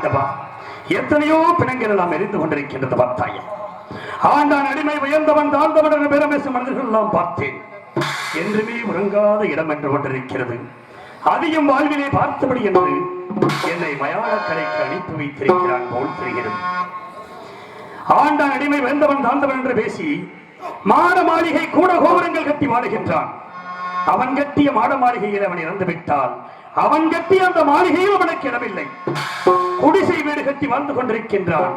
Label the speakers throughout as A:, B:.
A: ஆண்டவா, எத்தனையோ பிணங்கள் எல்லாம் எரிந்து கொண்டிருக்கின்றது பார்த்தாயே. ஆண்டான் அடிமை உயர்ந்தவன் தாழ்ந்தவன் என்ற பேரமேசும் மனிதர்கள் எல்லாம் பார்த்தேன். என்றுமே உறங்காத இடம் என்று கொண்டிருக்கிறது. அதையும் வாழ்விலே பார்த்தபடி என்று என்னை மயானக்கரைக்கு அனுப்பி வைத்திருக்கிறான் போல் தெரிகிறது. ஆண்டான் அடிமை உயர்ந்தவன் தாழ்ந்தவன் என்று பேசி மாட மாளிகை கூட கோபுரங்கள் கட்டி வாழுகின்றான். அவன் கட்டிய மாட மாளிகையில் அவன் இறந்து விட்டால் அவன் கட்டிய அந்த மாளிகையில் அவனுக்கு இடமில்லை. குடிசை வீடு கட்டி வாழ்ந்து கொண்டிருக்கின்றான்.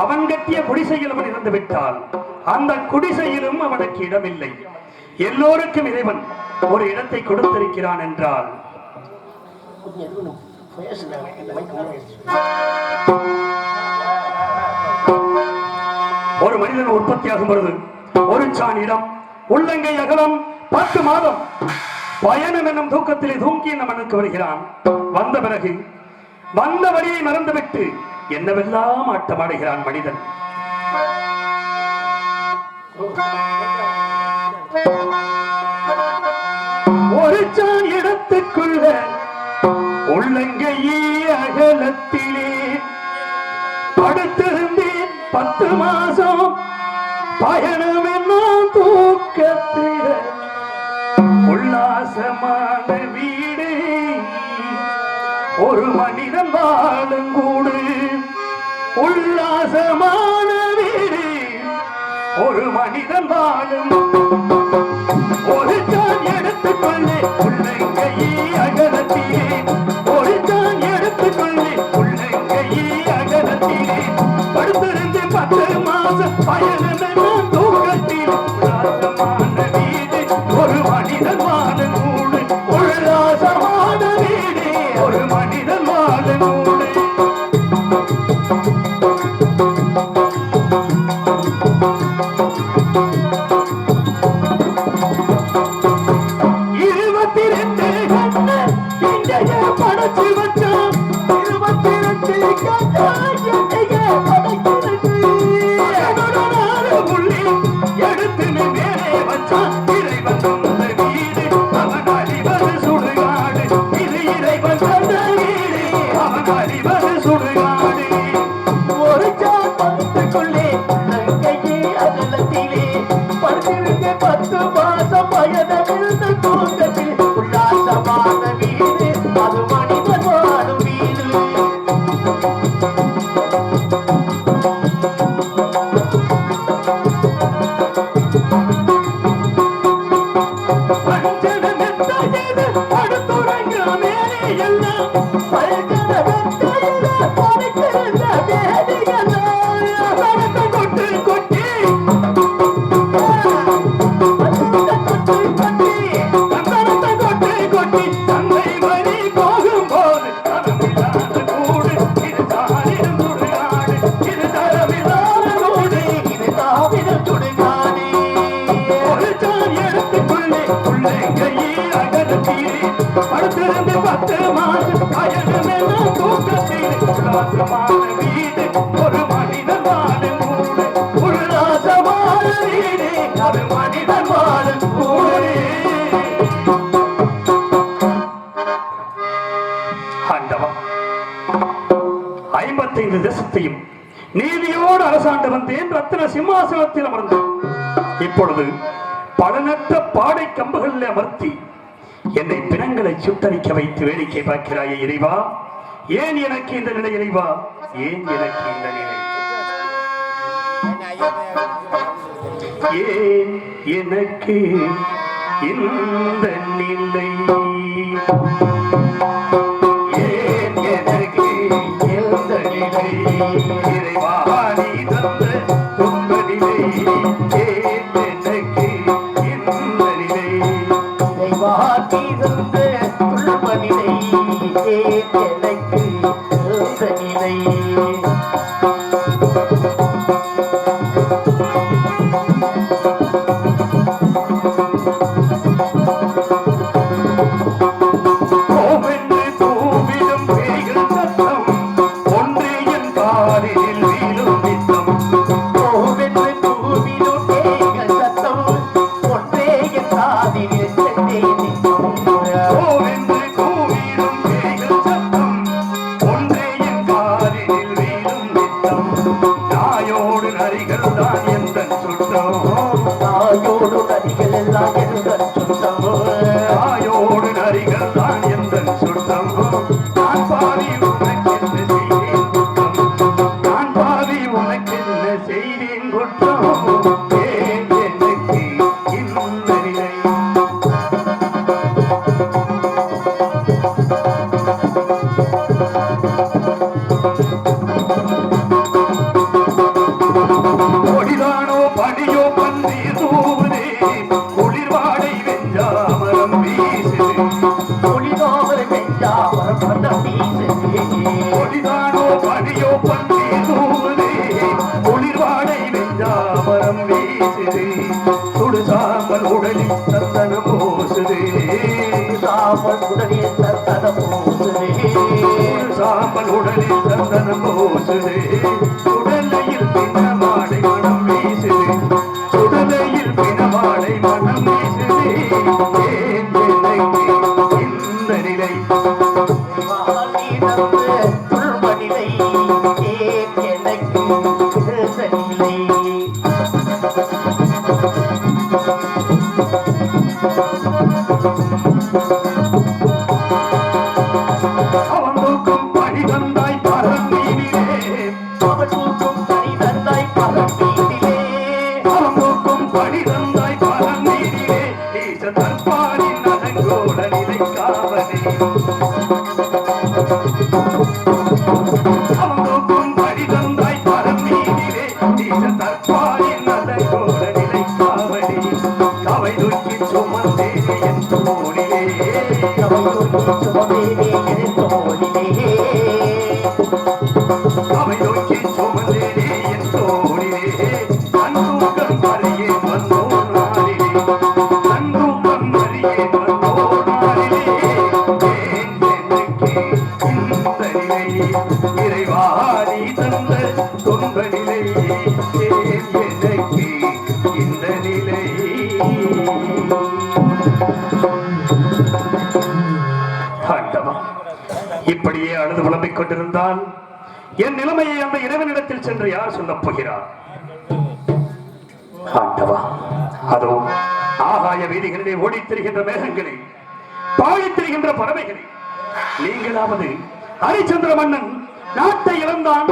A: அவன் கட்டிய குடிசையில் அவன் இறந்து விட்டால் அந்த குடிசையிலும் அவனுக்கு இடமில்லை. எல்லோருக்கும் இறைவன் ஒரு இடத்தை கொடுத்திருக்கிறான் என்றால் ஒரு மனிதன் உற்பத்தியாகும் பொழுது ஒரு சான் இடம், உள்ளங்கை அகலம், 10 மாதம் பயணம் என்னும் தூக்கத்திலே தூங்கி நம்மனுக்கு வருகிறான். வந்த பிறகு வந்த வழியை மறந்துவிட்டு என்னவெல்லாம் ஆட்டமாடுகிறான் மனிதன். ஒரு சான் இடத்துக்குள்ள உள்ளங்கையே அகலத்திலே படுத்திருந்தேன் 10 மாசம் பயணம் என்னும் தூக்கத்திலே. உல்லாசமான வீடு ஒரு மனிதன் வாழும் கூடு. உல்லாசமான வீடு ஒரு மனிதன் வாழும். ஒரு சான் எடுத்துக்கொள்ளே உள்ளங்கையே அகலத்திலே. ஒரு சான் எடுத்துக்கொள்ளே உள்ளங்கையே அகலத்திலே படுத்திருந்து 10 மாசம் பயணம் என்னும் தூக்கத்தில். உல்லாசமான வீடு ஒரு மனிதன் வாழும் கூடு. உல்லாசமான வீடு ஒரு மனிதன் வாழும் கூடு. ஒரு மனிதன் வாழும் கூடு. உல்லாசமான வீடு ஒரு மனிதன் வாழும் கூடு. ஆண்டவா, 55 தேசத்தையும் நீதியோடு அரசாண்டு வந்தேன். ரத்தின சிம்மாசனத்தில் அமர்ந்து இப்பொழுது பலனற்ற பாடை கம்புகளில் அமர்த்தி என்னை பிணங்களை சுட்டரிக்க வைத்து வேடிக்கை பார்க்கிறாயே இறைவா. ஏன் எனக்கு இந்த நிலை இறைவா? ஏன் எனக்கு இந்த நிலை? ஏன் எனக்கு இந்த நிலை? ஏன் எனக்கு இந்த நிலை? இறைவா நீ தந்த துன்ப நிலை. ஏன் எனக்கு இந்த நிலை? இறைவா நீ தந்த துன்ப நிலை. ஏன் எனக்கு இந்த நிலை?
B: காதில்
A: ஒளிதானோ பணியோ பன்றி தூவுதே குளிர்வாடை வெஞ்சாமரம் வீசுதே சுடு சாம்பல் உடலில் சந்தனம் பூசுதே சாம்பல் உடலில் சந்தனம் பூசுதே சுடலையில் பின்னமாடை மனம் வீசுதே சுடலையில் பின்னமாடை மனம் வீசுதே ஏன் என்னைக்கு இந்த நிலை இறைவாடி தந்த துன்ப நிலை எனக்கு இந்த நிலை இப்படியே அழுது புலம்பிக் கொண்டிருந்தால் என் நிலைமையை அந்த இறைவனிடத்தில் சென்று யார் சொல்லப் போகிறார்? ஆண்டவா, அதோ ஆகாய வீதிகளிலே ஓடித் திரிகின்ற மேகங்களே, பாடித் திரிகின்ற பறவைகளே, நீங்களாவது ஹரிச்சந்திர மன்னன் நாட்டை இழந்தான்,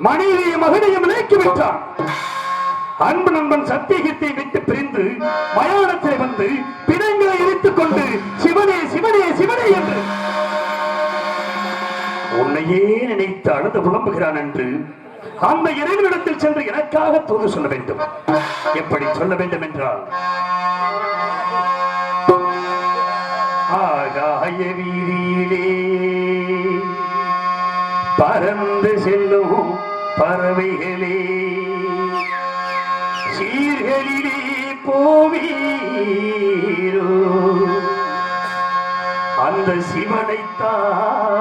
A: மனைவியை மகனையும் விலக்கிவிட்டான். அன்பு நண்பன் சத்தியகத்தை விட்டு பிரிந்து மயானத்தை வந்து பிணங்களை எரித்துக் கொண்டு சிவனே சிவனே சிவனே என்று உன்னையே நினைத்து அழுது புலம்புகிறான் என்று அந்த இறைவனிடத்தில் சென்று எனக்காக தூது சொல்ல வேண்டும். எப்படி சொல்ல வேண்டும் என்றால், ஆகாய வீதியிலே பறந்து செல்லும் பறவைகளே, சீர்களிலே போவீரோ அந்த சிவனைத்தான்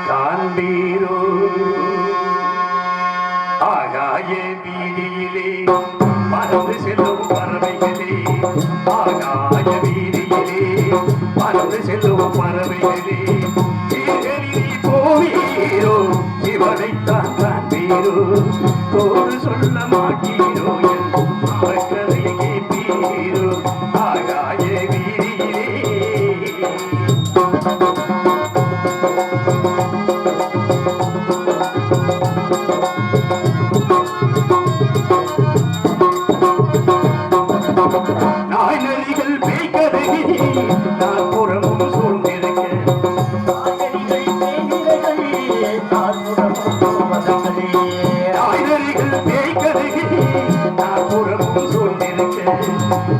A: காண்பீரோ. ஆகாய வீதியிலே பறந்து செல்லும் பறவைகளே, ஆகாய வீதியிலே பறந்து செல்லும் பறவைகளே, சீர்களிலே போவீரோ சிவனைத்தான் காண்பீரோ. தோடு சொல்ல மாட்டீரோ என் கதையை கேட்பீரோ. ஆகாய வீதியிலே நாய்நரிகள் பேய்கருகி நான் புறமும் சூழ்ந்திருக்க, நாய்நரிகள் பேய்கருகி நான் புறமும் சூழ்ந்திருக்க,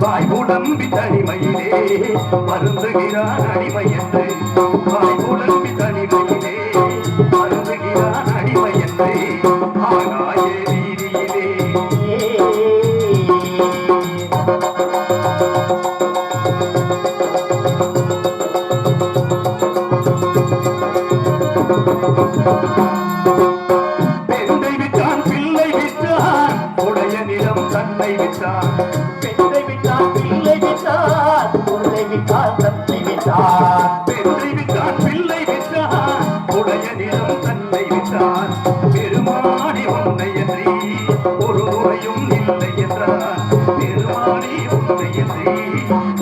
A: வாய்ப்புடம்பி தனிமையிலே மருந்துகிறான் அடிமை என்று, வாய்ப்புடம்பி தனிமையிலே மருந்துகிறான் அடிமை என்று. ஆகாய வீதியிலே பெண்ணை விட்டான் பிள்ளை விட்டான் உடைய நிலம் தன்னை விட்டான், பெண்ணை விட்டான் பிள்ளை விட்டான் உடைய விட்டான் தன்னை விட்டான், பெண்ணை விட்டான் பிள்ளை விட்டான் உடைய நிலம் தன்னை விட்டான். பெருமானி உன்னை என்று ஒரு முறையும் இல்லை என்றான், பெருமானி உன்னை என்று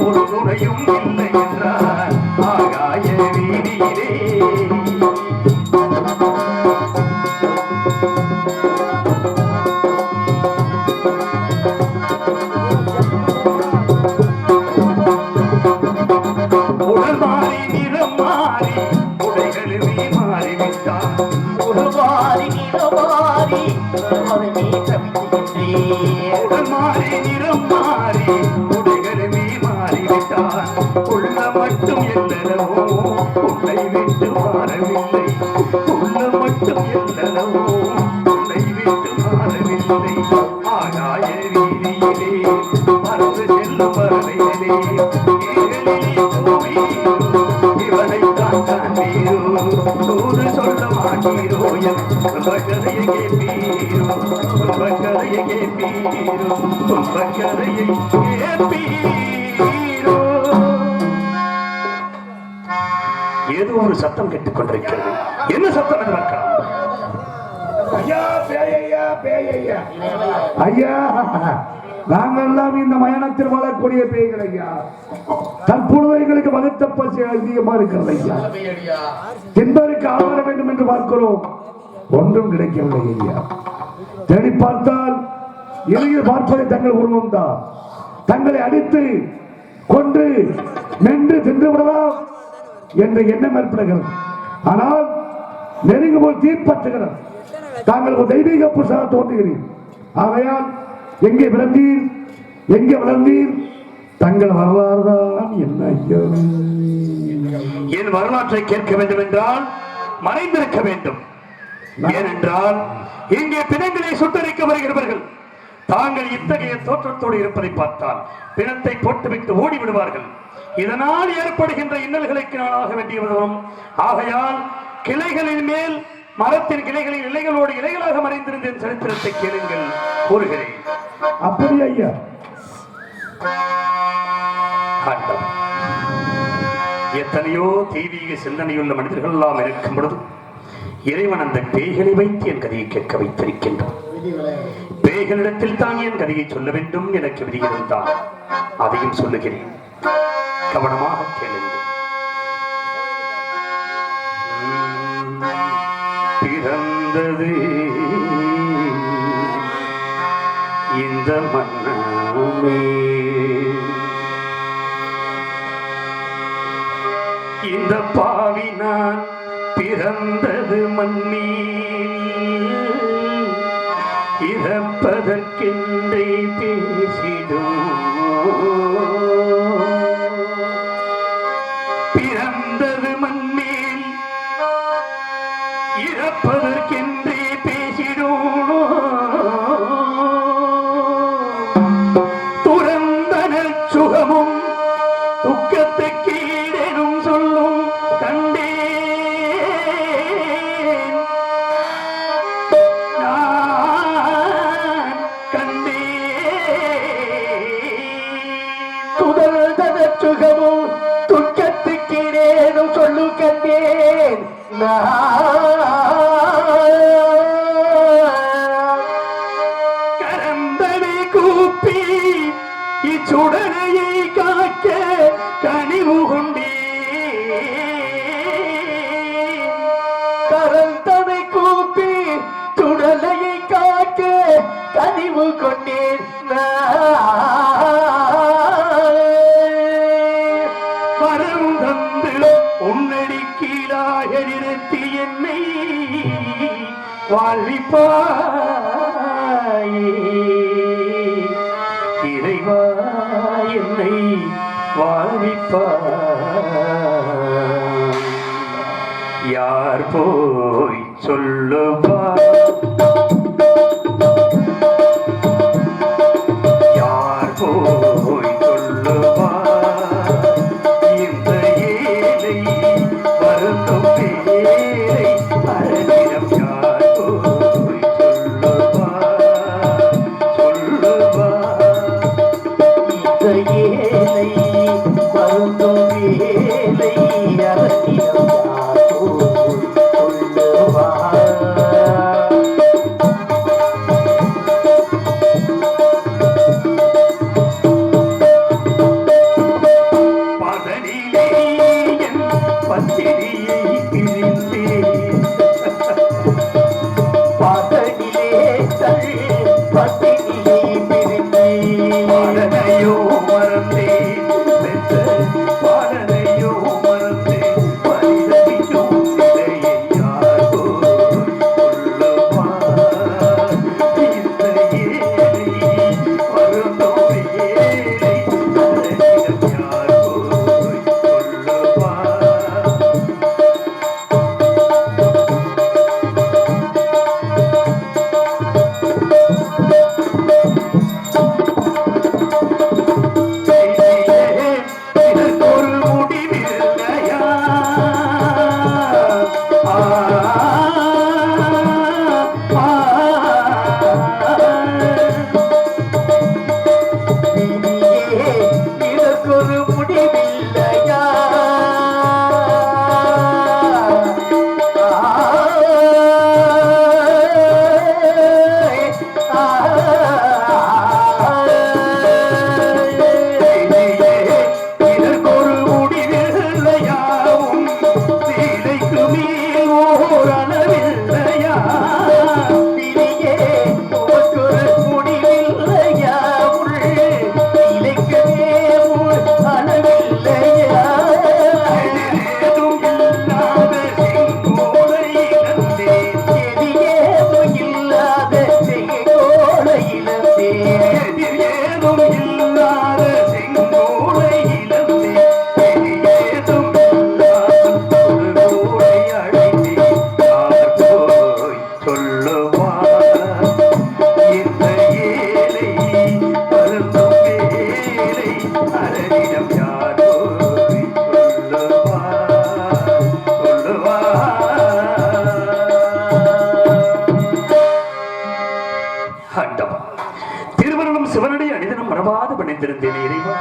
A: ஒரு முறையும் இல்லை என்றான். ஆகாய வீதியிலே உடல் மாறி நிறம் மாறி உடைகளுமே மாறிவிட்டான், உடல் மாறி நிறம் மாறி உடல் மாறி நிறம் மாறி உடைகளுமே மாறிவிட்டான். உள்ள மட்டும் மட்டும் எல்லளவோ உன்னை விட்டு மாறவில்லை உள்ளம் மட்டும் எல்லளவோ உன்னை விட்டு மாறவில்லை ஆகாய வீதியிலே மறந்து செல்லும் பறவைகளே இவனை தான் காண்பீரோ தூது சொல்ல மாட்டீரோ என் கதையை கேட்பீரோ கதையை கேட்பீரோ கதையை கேட்பீரோ. ஏதோ ஒரு சத்தம் கேட்டுக் கொண்டிருக்கிறது. என்ன சத்தம் என்று பார்க்கலாம்.
B: ஐயா பேயையா பேயையா ஐயா, நாங்கள் எல்லாம் இந்த மயானத்தில் வாழக்கூடிய பேய்கள் ஐயா. தற்பொழுது எங்களுக்கு வகுத்த பசி அதிகமா இருக்கிறது ஐயா. என்பதற்கு ஆவர வேண்டும் என்று பார்க்கிறோம், ஒன்றும் கிடைக்கவில்லை ஐயா. தேடி பார்த்தால் இளைஞர் பார்ப்பதை தங்கள் உருவம் தான். தங்களை அடித்து கொன்று மென்று தின்று விடலாம் என்ற எண்ணம் ஏற்படுகிறது. ஆனால் நெருங்கும் போல் தீர்ப்பற்றுகிறது. தாங்கள் ஒரு தெய்வீக புருஷாக தோன்றுகிறீர். ஆகையால் எங்கே பிறந்தீர், எங்கே வளர்ந்தீர், தங்கள் வரலாறு தான் என்ன ஐயா?
A: என் வரலாற்றை கேட்க வேண்டும் என்றால் மறைந்திருக்க வேண்டும். ஏனென்றால் இங்கே பிணங்களை சுட்டரிக்க வருகிறவர்கள் தாங்கள் இத்தகைய தோற்றத்தோடு இருப்பதை பார்த்தால் பிணத்தை போட்டுவிட்டு ஓடிவிடுவார்கள். இதனால் ஏற்படுகின்ற இன்னல்களுக்கு நான் ஆக வேண்டியவரும். ஆகையால் கிளைகளின் மேல் மரத்தின் கிளைகளில் இலைகளோடு இலைகளாக மறைந்திருந்தேன். சரித்திரத்தை கேளுங்கள், கூறுகிறேன்.
B: அப்படி ஐயா.
A: எத்தனையோ தெய்வீக சிந்தனையுள்ள மனிதர்கள் எல்லாம் இருக்கும் பொழுது இறைவன் அந்த பேய்களை வைத்து என் கதையை கேட்க வைத்திருக்கின்றான். பேய்களிடத்தில் தான் என் கதையை சொல்ல வேண்டும் எனக்கு விதி இருந்தால் அதையும் சொல்லுகிறேன். கவனமாக கேளுங்கள். பிறந்தது இந்த மன்னமே, இந்த பாவி நான் பிறந்தது மண்ணில், இறப்பதற்கென்றே பேசிடும். பிறந்தது மண்ணில் இறப்பதற்கென்றே பேசிடும். துறந்தனர் சுகமும் துக்கத்துக்கு ஈடேனும் சொல்லும் கண்டே நான் கண்டே. துறந்தனர் சுகமும் துக்கத்துக்கு ஈடேனும் சொல்லும் கண்டேன் கரந்தனை கூப்பி இச்சுடனையை காக்க கனிவு கொண்டே. கரந்தனை கூப்பி சுடலையை காக்க கனிவு கொண்டேன். வரம் தந்து உன்னடி கீழாக நிறுத்தி என்னை வாழ்விப்பாயே. இறைவா என்னை வாழ்விப்பாய். யார் போய் சொல்லுவா, யார் போய் சொல்லுவா இந்த ஏழை வருந்தும் பேரை அரணிடம். யார் போய் சொல்லுவா சொல்லுவா இந்த ஏழை வருந்தும் பேரை அரணிடம். அறிந்திருந்தேன் இறைவா.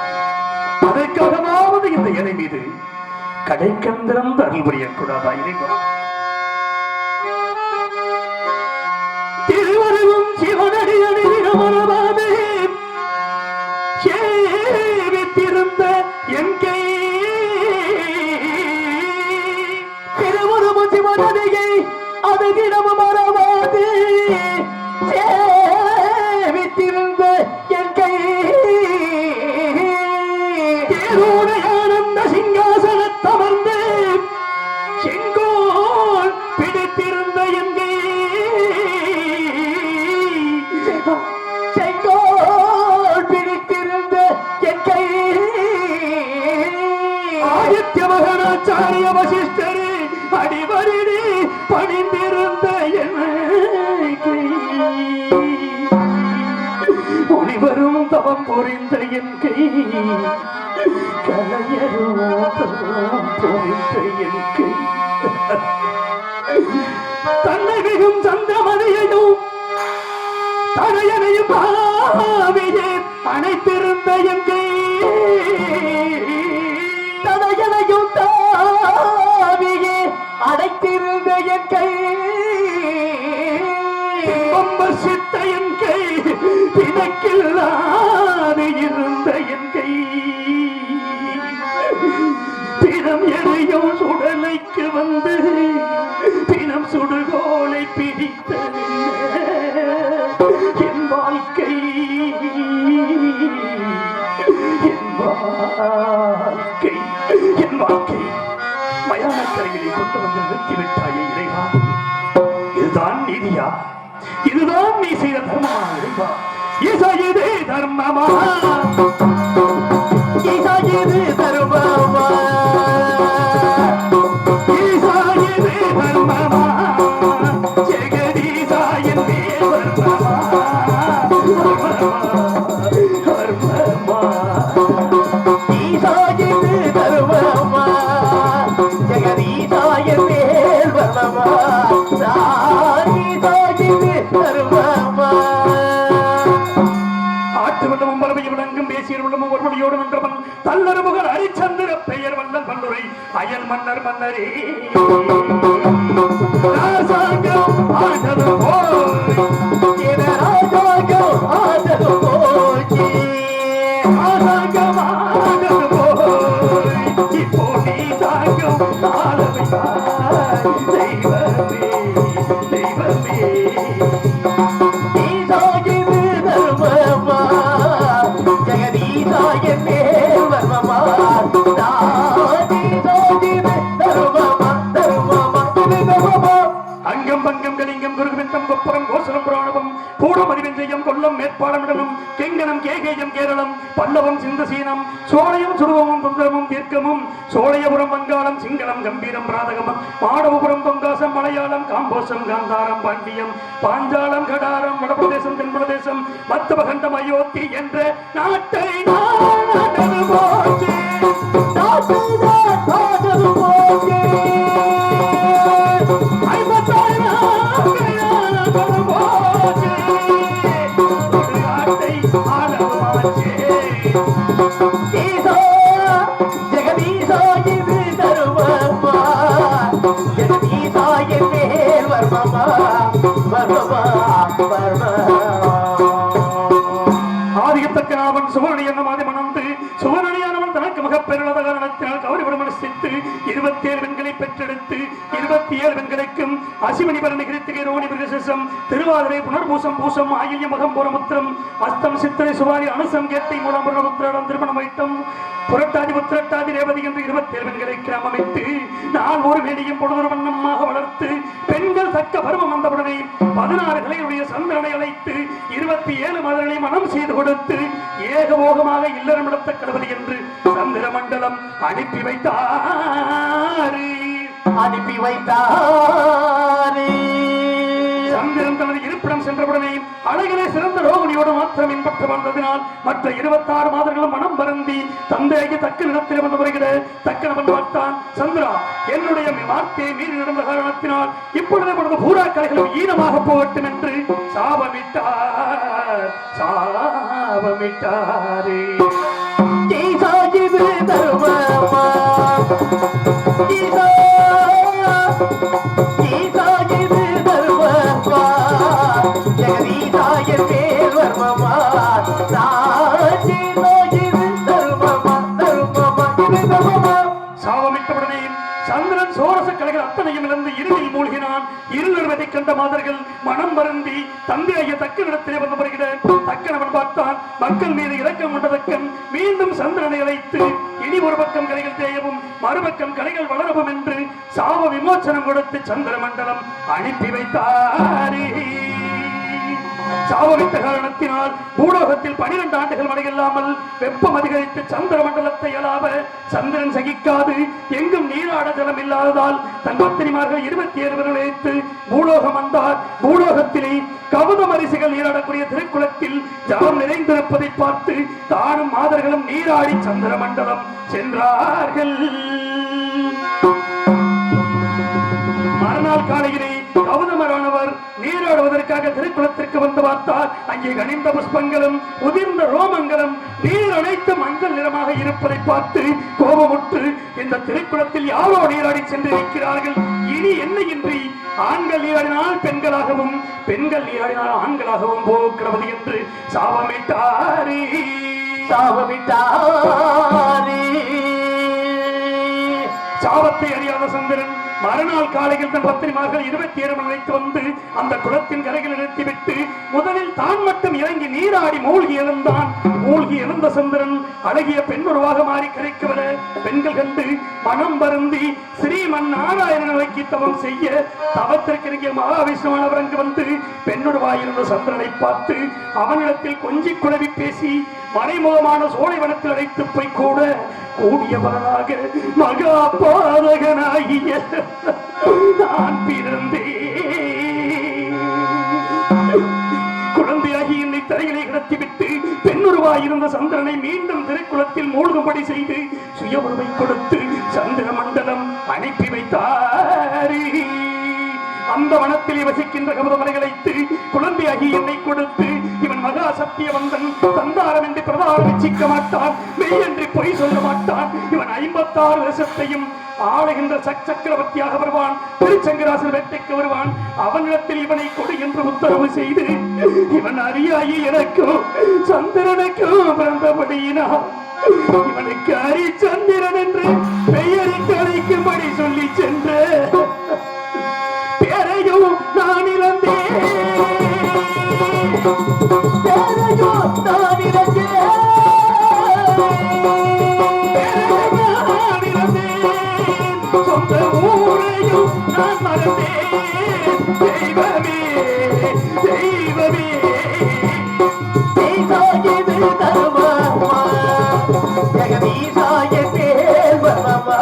A: அதற்காகவாவது இந்த இலை மீது கடைக்கந்திரம் அருள் புரியக்கூடாதா இறைவா? திருவருவும் சிவனடி அணிவிடமரபாமே சேவித்திருந்த என் கை திருவருவும் சிவனடியை அது தினமும் மறவாது சேவித்திருந்த என் கை ஆனந்த சிங்காசனத்தமர்ந்து செங்கோல் பிடித்திருந்த என் கை செங்கோல் பிடித்திருந்த என் கை ஆதித்ய மகனாச்சாரிய வசிஷ்டரே அடிவருடி பணிந்திருந்த என் கை ஒளிவரும் தவம் புரிந்த என் கை கலையரும் தவம் புரிந்த என் கை தன்னை மிகும் சந்திரமணியையும் தனையனையும் பாவியே அணைத்திருந்த என் கை தனையனையும் தாவியே அடைத்திருந்த என் கை சித்த என் கை பிணக்கில்லாது இருந்த என் கை பிணம் எதையும் சுடலைக்கு வந்து பிணம் சுடுகோலை பிடித்த என் வாழ்க்கை என் வாழ்க்கை என் வாழ்க்கை மயானக்கரைகளை கொண்டு வந்து நிறுத்திவிட்டாயே இறைவா. இதுதான் நீதியா? இதுதான் நீ செய்த தர்மமா இறைவா? ஈசா இது தர்மமா? ஈசா இது தர்மமா? ஈசா இது தர்மமா? ஜெகதீசா என் தேவர்மமா தர்மமா ஈசா இது தர்மமா ஜெகதீசா என் தேவர்மமா ஆட்டு வெள்ளமும் பறவை விளங்கும் பேசியர் வெள்ளமும் ஒருவடியோடு நின்றவன் தல்லருமுகர் அரிச்சந்திர பெயர் வல்லல் வல்லுரை அயல் மன்னர் மன்னரே ராசாங்கம் ஆண்டது போய் ராசாங்கம் ஆண்டது போய் ராசாங்கம் ஆண்டது போய் இப்போ நீ சாங்கம் ஆளவையாய் தெய்வமே தெய்வமே அங்கம் பங்கம் கலிங்கம் குருவிந்தம் கொப்புறம் கோசலம் புராணவம் கூடம் அறிவெஞ்சையம் கொல்லம் மேற்பாளமிடனும் கெங்கனம் கேகேயம் கேரளம் பல்லவம் சிந்தசீனம் சோழையும் சுருவமும் சுந்தரமும் தீர்க்கமும் சோழையபுரம் வங்காளம் சிங்களம் கம்பீரம் ராதகமம் மாடவபுரம் பொங்காசம் மலையாளம் காம்போசம் காந்தாரம் பாண்டியம் பாஞ்சாலம் கடாரம் வடபிரதேசம் தென்பிரதேசம் மத்தபகண்டம் அயோத்தி என்ற நாட்டை நாடது போச்சு ஆதியத்தக்கனாவன் சுவரணி என்ன மாதிரி மணந்து சுவரணியானவன் தனக்கு மகப்பெருளத காரணத்தினால் கௌரவம் அனுஷ்டித்து 27 பெண்களை பெற்றெடுத்து 27 பெண்களுக்கும் அசிமணி பரணி கிருத்திகை ரோணி பிரசம் திருவாதிரை புனர்பூசம் பூசம் ஆயில்ய மகம் புறமுத்திரம் அஸ்தம் சித்திரை சுவாரி அனுசம் கேட்டை மூலம் புறமுத்திரம் திருமணம் வைத்தம் புரட்டாதி உத்திரட்டாதி ரேவதி என்று 27 பெண்களை கிராமமைத்து நான் ஒரு வேடியும் பொழுதொரு வண்ணமாக வளர்த்து பெண்கள் தக்க பருவம் வந்தவுடனே 16 கிளையுடைய சந்திரனை அழைத்து 27 மதர்களை மனம் செய்து கொடுத்து ஏகமோகமாக இல்லறம் நடத்த கடவுள் என்று சந்திர மண்டலம் அனுப்பி வைத்தார். சந்திரன் தனது இருப்பிடம் சென்றவுடனே அழகிலே சிறந்த ரோகிணியோடு மாத்திரம் பின்பற்ற வந்ததினால் மற்ற 26 மாதர்களும் மனம் வருந்தி தந்தைக்கு தக்க இடத்தில் வந்து வருகிற தக்கனவன் பார்த்தான். சந்திரா, என்னுடைய வார்த்தையை மீறி நடந்த காரணத்தினால் இப்பொழுது பொழுது பூரா கலைகளும் ஈனமாக போகட்டும் என்று சாபமிட்டாரே. சாபமிட்டவுடனே சந்திரன் சோரச கலைகள் அத்தனையும் இழந்து இருளில் மூழ்கினான். இருள் வருவதை கண்ட மாதர்கள் மனம் வருந்தி தந்தைய தக்க இடத்திலே வந்து வருகிற தக்கனவன் பார்த்தான். மக்கள் மீது இரக்கம் கொண்டதக்கம் மீண்டும் சந்திரனை அழைத்து இனி ஒரு பக்கம் கலைகள் தேயவும் மறுபக்கம் கலைகள் வளரவும் என்று சாப விமோச்சனம் கொடுத்து சந்திர மண்டலம் அனுப்பி வைத்தாரே. சாபமிட்ட காரணத்தினால் பூலோகத்தில் 12 ஆண்டுகள் மழையில்லாமல் வெப்பம் அதிகரித்து சந்திர மண்டலத்தை அலாவ சந்திரன் சகிக்காது எங்கும் நீராட ஜலம் இல்லாததால் தன் பத்தினிமார்கள் 27 பேர் வைத்து பூலோகம் வந்தார். பூலோகத்திலே கவுத மரிசிகள் நீராடக்கூடிய திருக்குளத்தில் ஜலம் நிறைந்திருப்பதை பார்த்து தானும் மாதர்களும் நீராடி சந்திர மண்டலம் சென்றார்கள். மறுநாள் காலையிலே கௌதமரானவர் நீராடுவதற்காக திருக்குளத்திற்கு வந்து பார்த்தார். அங்கே கனிந்த புஷ்பங்களும் உதிர்ந்த ரோமங்களும் நீர் அனைத்து மஞ்சள் நிறமாக இருப்பதை பார்த்து கோபமுற்று இந்த திருக்குளத்தில் யாரோ நீராடி சென்றிருக்கிறார்கள். இனி என்னையின்றி ஆண்கள் நீராடினால் பெண்களாகவும் பெண்கள் நீராடினால் ஆண்களாகவும் போகிறது என்று சாபமிட்டாரே. சாபத்தை அறியாத சந்திரன் மறுநாள் காலையில் தன் பத்திரிமார்கள் 27 மணிக்கு வந்து அந்த குளத்தின் கரையில் நிறுத்திவிட்டு முதலில் தான் மட்டும் இறங்கி நீராடி மூழ்கி எழுந்தான். மூழ்கி எழுந்த சந்திரன் அழகிய பெண் உருவாக மாறி கரைக்கு வர பெண்கள் கண்டு மனம் வருந்தி ஸ்ரீமன் நாராயணன் நோக்கி தவம் செய்ய தவத்திற்கு மகாவிஷ்ணுவானவர் அங்கு வந்து பெண்ணுருவாயிருந்த சந்திரனை பார்த்து அவனிடத்தில் கொஞ்சி குழவி பேசி மறைமுகமான சோலைவனத்தில் அழைத்து போய் கூட கூடியவனாக மகா பாதகனாகிய நான் பிறந்தேன். குழந்தையாகி என்னை தரையிலே கிடத்திவிட்டு பெண்ணுருவாயிருந்த சந்திரனை மீண்டும் திருக்குளத்தில் மூழ்கும்படி செய்து சுய உருவை கொடுத்து சந்திர மண்டலம் அனுப்பி வைத்தாரே. அந்த வனத்தில் வசிக்கின்ற கௌதமரை அழைத்து குழந்தையாகி என்னை கொடுத்து இவன் மகா சத்தியவந்தன் தந்தாரம் என்று பிரதாரம் வச்சிக்க மாட்டான், மெய் என்று பொய் சொல்ல மாட்டான், இவன் 56 வருஷத்தையும் ஆளுகின்ற சக்கரவர்த்தியாக வருவான், திருச்சங்கராசன் வேட்டைக்கு வருவான், அவனிடத்தில் இவனை கொடு என்று உத்தரவு செய்து இவன் அறியாயி எனக்கும் சந்திரனுக்கும் பிறந்தபடியினால் இவனுக்கு ஹரிச்சந்திரன் என்று பெயரிட்டு அழைக்கும்படி சொல்லி சென்ற பேரையும் நான் இழந்தேன். சொந்த ஊரையும் நான் மறந்தேன். தெய்வமே தெய்வமே ஜெகதீசாய தேவமா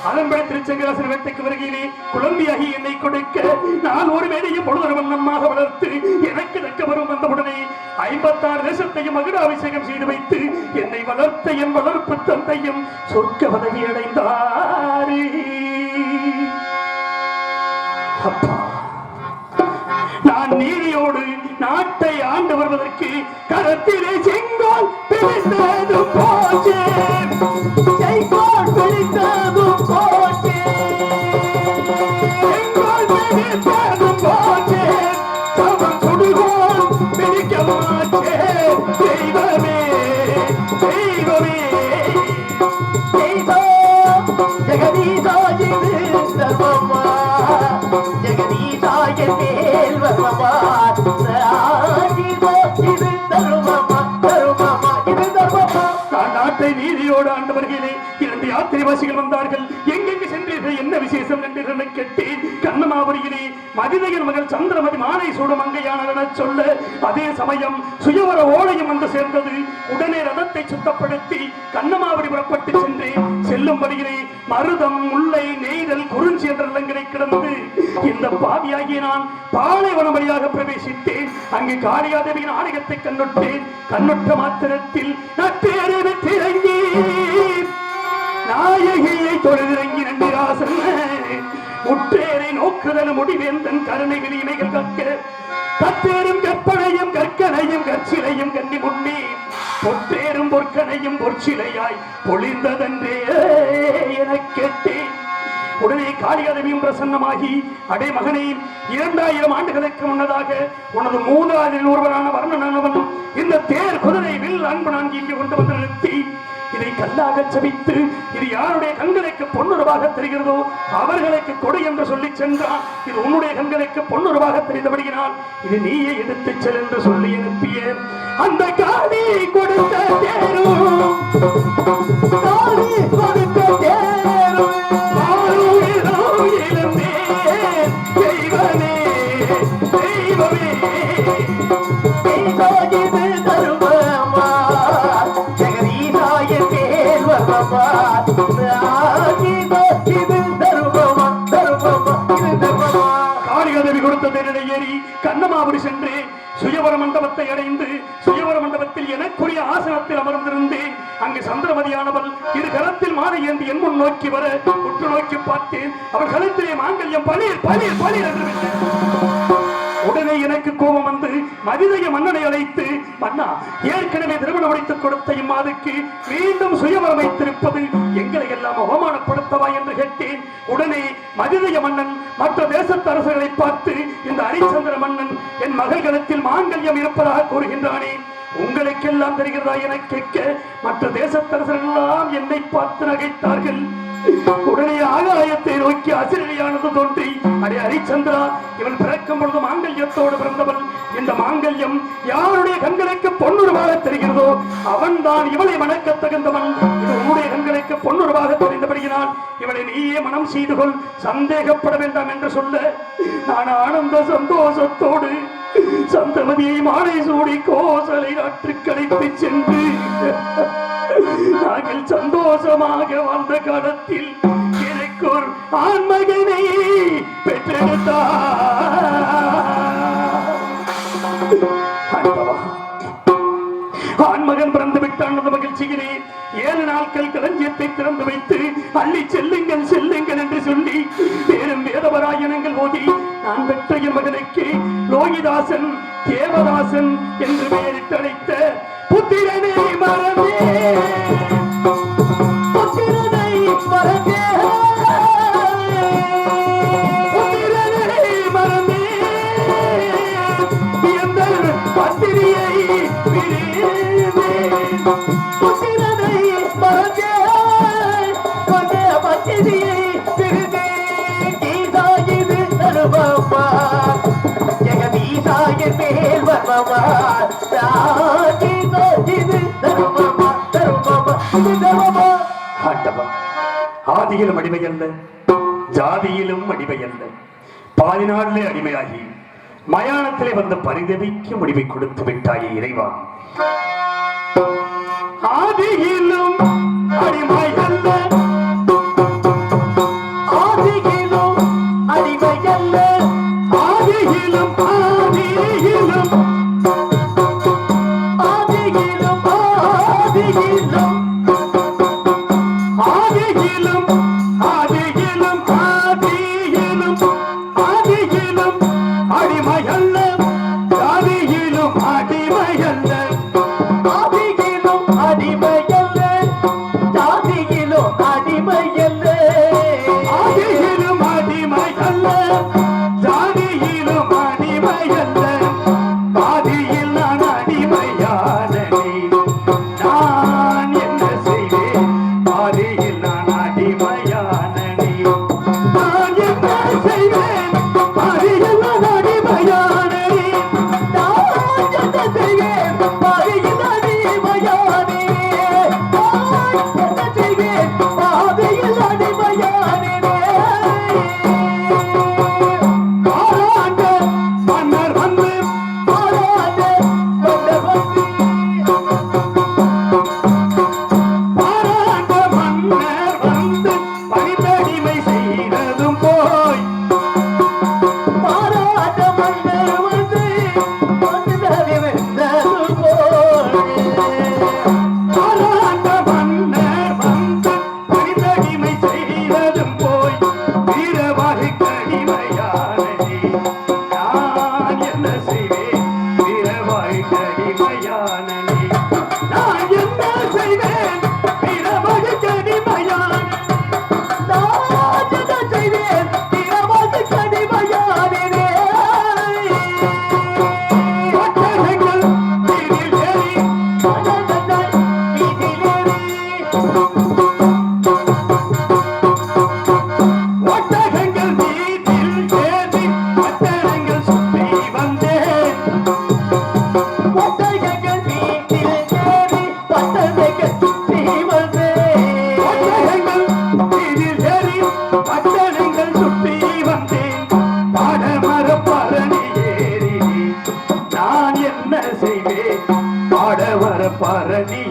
A: அதன்படி திருச்சங்கராசன் வேட்டைக்கு வருகையிலே குழந்தையாகி என்னை கொடுக்க நான் ஒரு வேலையும் பொழுது வண்ணமாக வளர்த்து எனக்கு தக்க வரும் வந்தவுடனே 56 தேசத்தையும் மகுடாபிஷேகம் செய்து வைத்து என்னை வளர்த்த என் வளர்ப்பு தந்தையும் சொர்க்க பதவி அடைந்தாரே. அப்பா, நான் நீதியோடு நாட்டை ஆண்டு வருவதற்கு கரத்திலே செங்கோல் பிடித்ததும் போச்சே, செங்கோல் பிடித்ததும் போச்சே, செங்கோல் பிடித்ததும் போச்சே, சவம் சுடுகோல் பிடிக்க மாச்சே. தெய்வமே தெய்வமே ஜெகதீசாய சர்வமா ஜெகதீசாய தேவமா நாட்டை நீதியோடு ஆண்டு வருகிறேன். 2 யாத்திரைவாசிகள் வந்தார்கள். எங்கெங்கு சென்றீர்கள், என்ன விசேஷம் என்று கேட்டேன். கண்ணமாபுரியிலே மதிதையர் மகள் சந்திரமதி மாலை சூடும் அங்கையானார் என சொல்ல அதே சமயம் சுயவர ஓலையும் வந்து சேர்ந்தது. உடனே ரதத்தை சுத்தப்படுத்தி கண்ணமாபுரி புறப்பட்டு சென்றேன். செல்லும் வழியிலே மருதம், முல்லை, நெய்தல், குறிஞ்சி என்ற நிலங்களை கிடந்து இந்த பாவியாகிய நான் பாலைவனம் வழியாக பிரவேசித்தேன். அங்கு காளியாதேவியின் ஆலயத்தை கண்ணுற்றேன். கண்ணுற்ற மாத்திரத்தில் நட்டேறி நாயகியை தொழுதிறங்கி நம்பிராசன் முற்றேரை நோக்குதல் முடிவேந்தன் கருணை விளிமைகள் கற்க கற்றேறும் கற்பனையும் கற்கனையும் கற்சிலையும் கண்ணி முன்னே பொற்றேறும் பொற்கனையும் பொற்சிலையாய் பொழிந்ததன்றே என கேட்டேன். உடனே காளியாதேவியும் பிரசன்னமாகி, அடே மகனே, 2000 ஆண்டுகளுக்கு முன்னதாக உனது மூதாதில் ஒருவரான வர்ணனானவன் இந்த தேர், குதிரை, வில், அன்பு நான்கு இங்கு கொண்டு வந்து நிறுத்தி இதை கல்லாக சபித்து இது யாருடைய கண்களுக்கு பொன்னுருவாக தெரிகிறதோ அவர்களுக்கு கொடு என்று சொல்லி சென்றான். இது உன்னுடைய கண்களுக்கு பொன்னுருவாக தெரிந்தபடியினால் இது நீயே எடுத்துச் செல் என்று சொல்லி அனுப்பிய அந்த காளி கொடுத்த தேரும் தெய்வமே தெய்வமே காளியாதேவி கொடுத்த தேரினை ஏறி கண்ணமாபுரி சென்று சுயவர மண்டபத்தை அடைந்து சுயவர மண்டபத்தில் எனக்குரிய ஆசனத்தில் அமர்ந்திருந்தேன். அங்கு சந்திரமதியானவள் இரு கரத்தில் மாலை ஏந்தி என் முன் நோக்கி வர உற்று நோக்கி பார்த்தேன். அவள் கழுத்திலே மாங்கல்யம் பளீர் பளீர் பளீர் என்று விட்டேன். உடனே எனக்கு கோபம் வந்து மதிதய மன்னனை அழைத்து, மன்னா, ஏற்கனவே திருமணம் முடித்துக் கொடுத்த இம்மாதுக்கு மீண்டும் சுயவரம் வைத்திருப்பது எங்களை எல்லாம் அவமானப்படுத்தவா என்று கேட்டேன். உடனே மதிதய மன்னன் மற்ற தேசத்து அரசுகளை பார்த்து, இந்த ஹரிச்சந்திர மன்னன் என் மகள்களத்தில் மாங்கல்யம் இருப்பதாக கூறுகின்றானே, உங்களுக்கெல்லாம் தெரிகிறதா என கேட்க மற்ற தேசத்தரசர்கள் எல்லாம் என்னை பார்த்து நகைத்தார்கள். உடனே ஆகாயத்தை நோக்கி அசிரியானது தோன்றி, அடே ஹரிச்சந்திரா, இவன் பிறக்கும் பொழுது மாங்கல்யத்தோடு பிறந்தவள். இந்த மாங்கல்யம் யாருடைய கண்களுக்கு பொன்னுருவாக தெரிகிறதோ அவன் தான் இவளை மணக்க தகுந்தவன். இது உன்னுடைய கண்களுக்கு பொன்னுருவாக தெரிந்தபடியினால் இவளை நீயே மனம் செய்து கொள், சந்தேகப்பட வேண்டாம் என்று சொல்ல, நான் ஆனந்த சந்தோஷத்தோடு சந்தமதியை மாலை சூடி கோசலை நாட்டுக்கு அழைத்து சென்று நாங்கள் சந்தோஷமாக வாழ்ந்த காலத்தில் எனக்கு ஒரு ஆண்மகனை பெற்றெடுத்தார். ஆண்மகன் பிறந்து விட்டான் மகிழ்ச்சியிலே 7 நாட்கள் களஞ்சியத்தை திறந்து வைத்து அள்ளி செல்லுங்கள் செல்லுங்கள் என்று சொல்லி வேறும் வேதவராயனங்கள் ஓதி நான் பெற்ற என் மகனுக்கு லோகிதாசன் தேவதாசன் என்று பெயரிட்டு அழைத்த புத்திரனை மறந்தே புத்திரனை மறந்தே புத்திரனை மறந்தே எந்த பத்திரியை புத்திரனை மறந்தே பத்திரியை பிரிதே கீதாயிது தருவமா ஜெகதீசாயின் மேல் வருவமா ஆதியிலும் அடிமை அல்ல, ஜாதியிலும் அடிமை அல்ல, பாதி நாளிலே அடிமையாகி மயானத்திலே வந்து பரிதவிக்க முடிவை கொடுத்து விட்டாயே இறைவா. ஆதியிலும் அடிமை அல்ல, ஆதியிலும் அடிமை அல்ல, ஆதியிலும் ஆதியிலும் ஆதியிலும் ஆதியிலும் ஆதியிலும் ஆதியிலும் ஆதியிலும் ஆதியிலும் அடிமை அல்ல, ஜாதியிலும் அடிமை அல்ல, ஆதியிலும் அடிமை அல்ல, ஜாதியிலும் அடிமை அல்ல, ஆதியிலும் அடிமை அல்ல, ஜாதியிலும் அடிமை அல்ல, பாதியில் நான் அடிமையானே நான் என்ன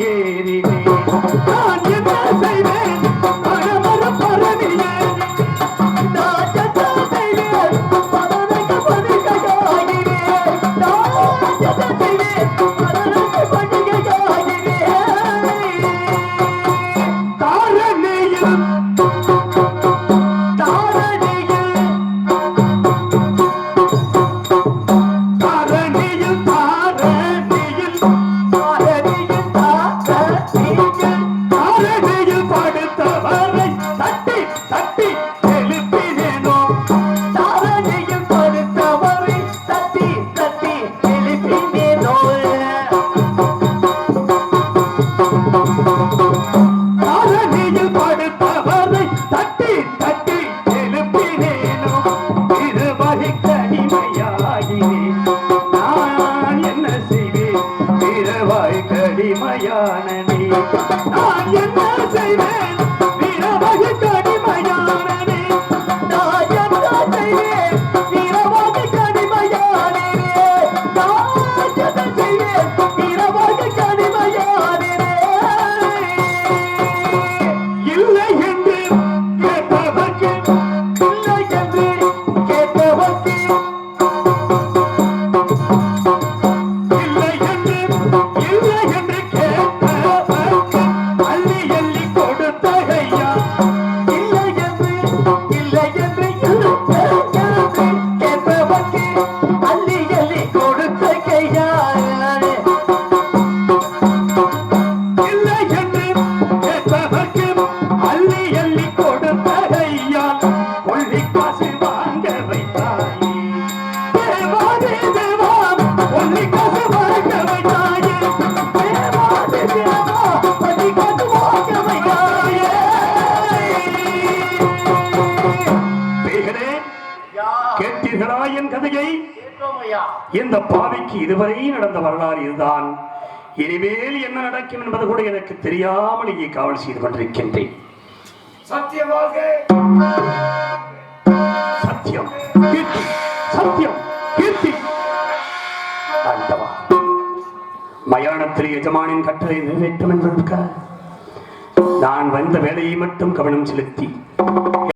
A: ஏறினேன். நான் என்ன செய்வேன் பரமர பரவியே நான் என்ன செய்வேன் பரமர பணிகையாகிறேன். நான் என்ன செய்வேன் பரமர பணிகையாகிறேன். தாரணியில் படுத்தவரை தட்டி தட்டி எழுப்பினேனோ. தாரணியில் படுத்தவரை தட்டி தட்டி எழுப்பினேனோ. தாரணியில் படுத்தவரை தட்டி தட்டி எழுப்பினேனோ. இருவகை கடிமையாகினேன். நான் என்ன செய்வேன் இருவகை கடிமையானனே. நான் என்ன செய்வேன் வீரவகை கடிமையானனே. நான் என்ன செய்வேன் வீரவகை கடிமையானனே. நான் என்ன செய்வேன் வீரவகை கடிமையானனே. இல்லை என்று கேட்டவர்க்கு இல்லை என்று கேட்டவர்க்கு இல்லை என்று கேட்டவர்க்கு அள்ளி அள்ளி கொடுத்தகையா. இல்லை என்று கேட்டவர்க்கு அள்ளி அள்ளி கொடுத்தகையா. இல்லை என்று கேட்டவர்க்கு அள்ளி அள்ளி கொடுத்தகையா. கொள்ளி காசு வாங்க வைத்தாயே தேவாதே தேவா. கொள்ளி காசு வாங்க வைத்தாயே தேவாதே தேவா. கொள்ளி காசு வாங்க வைத்தாயே. பேய்களே, கேட்டீர்களா என் கதையை? இந்த பாவிக்கு இதுவரை நடந்த வரலாறு இதுதான். இனிமேல் என்ன நடக்கும் என்பது கூட எனக்கு தெரியாமல் இங்கே காவல் செய்து கொண்டிருக்கின்றேன்.
B: சத்தியமாக
A: சத்தியம் கீர்த்தி சத்தியம் கீர்த்தி. ஆண்டவா, மயானத்தில் எஜமானின் கட்டளை நிறைவேற்றும் என்பதற்காக நான் வந்த வேலையை மட்டும் கவனம் செலுத்தி